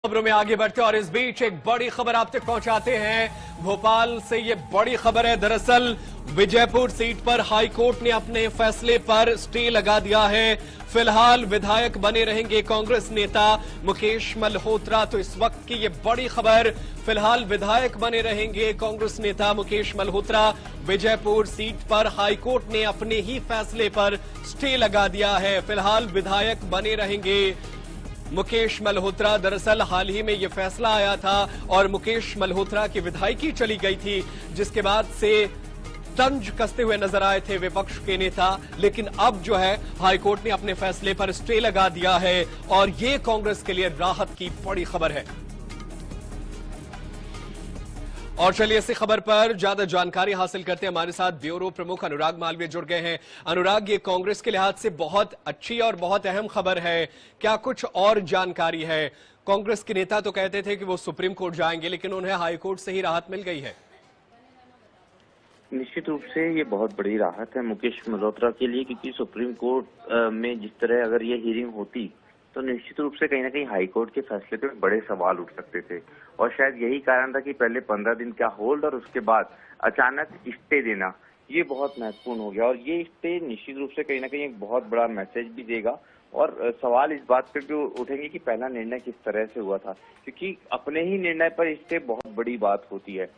खबरों में आगे बढ़ते और इस बीच एक बड़ी खबर आप तक पहुंचाते हैं। भोपाल से ये बड़ी खबर है। दरअसल विजयपुर सीट पर हाईकोर्ट ने अपने फैसले पर स्टे लगा दिया है। फिलहाल विधायक बने रहेंगे कांग्रेस नेता मुकेश मल्होत्रा। तो इस वक्त की ये बड़ी खबर, फिलहाल विधायक बने रहेंगे कांग्रेस नेता मुकेश मल्होत्रा। विजयपुर सीट पर हाईकोर्ट ने अपने ही फैसले पर स्टे लगा दिया है। फिलहाल विधायक बने रहेंगे मुकेश मल्होत्रा। दरअसल हाल ही में यह फैसला आया था और मुकेश मल्होत्रा की विधायकी चली गई थी, जिसके बाद से तंज कसते हुए नजर आए थे विपक्ष के नेता। लेकिन अब जो है हाईकोर्ट ने अपने फैसले पर स्टे लगा दिया है और ये कांग्रेस के लिए राहत की बड़ी खबर है। और चलिए इसी खबर पर ज्यादा जानकारी हासिल करते हैं। हमारे साथ ब्यूरो प्रमुख अनुराग मालवीय जुड़ गए हैं। अनुराग, ये कांग्रेस के लिहाज से बहुत अच्छी और बहुत अहम खबर है, क्या कुछ और जानकारी है? कांग्रेस के नेता तो कहते थे कि वो सुप्रीम कोर्ट जाएंगे, लेकिन उन्हें हाईकोर्ट से ही राहत मिल गई है। निश्चित रूप से ये बहुत बड़ी राहत है मुकेश मल्होत्रा के लिए, क्योंकि सुप्रीम कोर्ट में जिस तरह अगर ये हियरिंग होती तो निश्चित रूप से कहीं ना कहीं हाईकोर्ट के फैसले पे बड़े सवाल उठ सकते थे। और शायद यही कारण था कि पहले 15 दिन का होल्ड और उसके बाद अचानक स्टे देना, ये बहुत महत्वपूर्ण हो गया। और ये स्टे निश्चित रूप से कहीं ना कहीं एक बहुत बड़ा मैसेज भी देगा। और सवाल इस बात पे भी उठेंगे कि पहला निर्णय किस तरह से हुआ था, क्योंकि अपने ही निर्णय पर स्टे बहुत बड़ी बात होती है।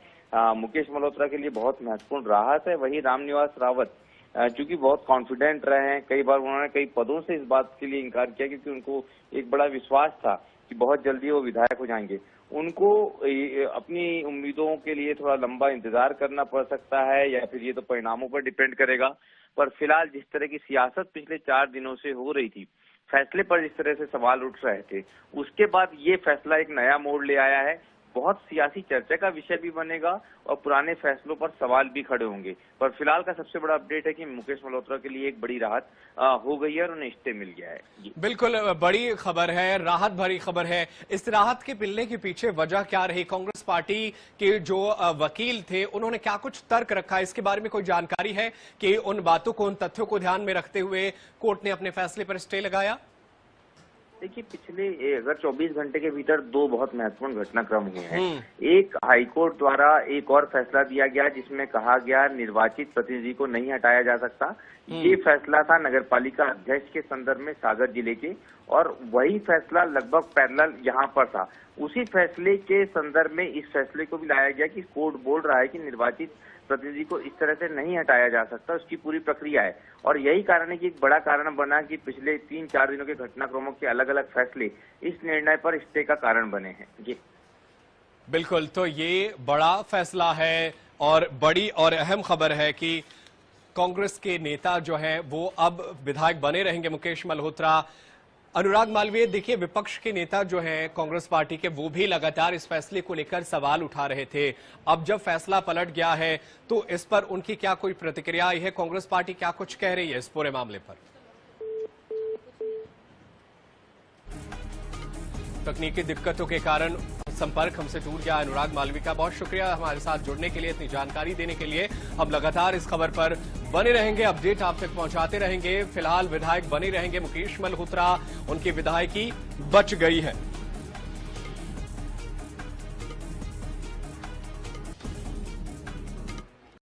मुकेश मल्होत्रा के लिए बहुत महत्वपूर्ण राहत है। वही रामनिवास रावत चूंकि बहुत कॉन्फिडेंट रहे हैं, कई बार उन्होंने कई पदों से इस बात के लिए इनकार किया, क्योंकि उनको एक बड़ा विश्वास था कि बहुत जल्दी वो विधायक हो जाएंगे। उनको अपनी उम्मीदों के लिए थोड़ा लंबा इंतजार करना पड़ सकता है, या फिर ये तो परिणामों पर डिपेंड करेगा। पर फिलहाल जिस तरह की सियासत पिछले 4 दिनों से हो रही थी, फैसले पर जिस तरह से सवाल उठ रहे थे, उसके बाद ये फैसला एक नया मोड़ ले आया है। बहुत सियासी चर्चा का विषय भी बनेगा और पुराने फैसलों पर सवाल भी खड़े होंगे। पर फिलहाल का सबसे बड़ा अपडेट है कि मुकेश मल्होत्रा के लिए एक बड़ी राहत हो गई है और उन्हें स्टे मिल गया है। बिल्कुल बड़ी खबर है, राहत भरी खबर है। इस राहत के मिलने के पीछे वजह क्या रही? कांग्रेस पार्टी के जो वकील थे, उन्होंने क्या कुछ तर्क रखा? इसके बारे में कोई जानकारी है कि उन बातों को, उन तथ्यों को ध्यान में रखते हुए कोर्ट ने अपने फैसले पर स्टे लगाया? देखिए, पिछले अगर 24 घंटे के भीतर 2 बहुत महत्वपूर्ण घटनाक्रम हुए हैं। एक, हाईकोर्ट द्वारा एक और फैसला दिया गया जिसमें कहा गया निर्वाचित प्रतिनिधि को नहीं हटाया जा सकता। ये फैसला था नगरपालिका अध्यक्ष के संदर्भ में सागर जिले के, और वही फैसला लगभग पैरेलल यहाँ पर था। उसी फैसले के संदर्भ में इस फैसले को भी लाया गया कि कोर्ट बोल रहा है कि निर्वाचित प्रतिनिधि को इस तरह से नहीं हटाया जा सकता, उसकी पूरी प्रक्रिया है। और यही कारण है कि एक बड़ा कारण बना कि पिछले 3-4 दिनों के घटनाक्रमों के अलग अलग फैसले इस निर्णय पर स्टे का कारण बने हैं। जी बिल्कुल, तो ये बड़ा फैसला है और बड़ी और अहम खबर है कि कांग्रेस के नेता जो हैं वो अब विधायक बने रहेंगे, मुकेश मल्होत्रा। अनुराग मालवीय, देखिए विपक्ष के नेता जो हैं कांग्रेस पार्टी के, वो भी लगातार इस फैसले को लेकर सवाल उठा रहे थे। अब जब फैसला पलट गया है तो इस पर उनकी क्या कोई प्रतिक्रिया आई है? कांग्रेस पार्टी क्या कुछ कह रही है इस पूरे मामले पर? तकनीकी दिक्कतों के कारण संपर्क हमसे टूट गया। अनुराग मालवीय का बहुत शुक्रिया हमारे साथ जुड़ने के लिए, इतनी जानकारी देने के लिए। हम लगातार इस खबर पर बने रहेंगे, अपडेट आप तक पहुंचाते रहेंगे। फिलहाल विधायक बने रहेंगे मुकेश मल्होत्रा, उनकी विधायकी बच गई है।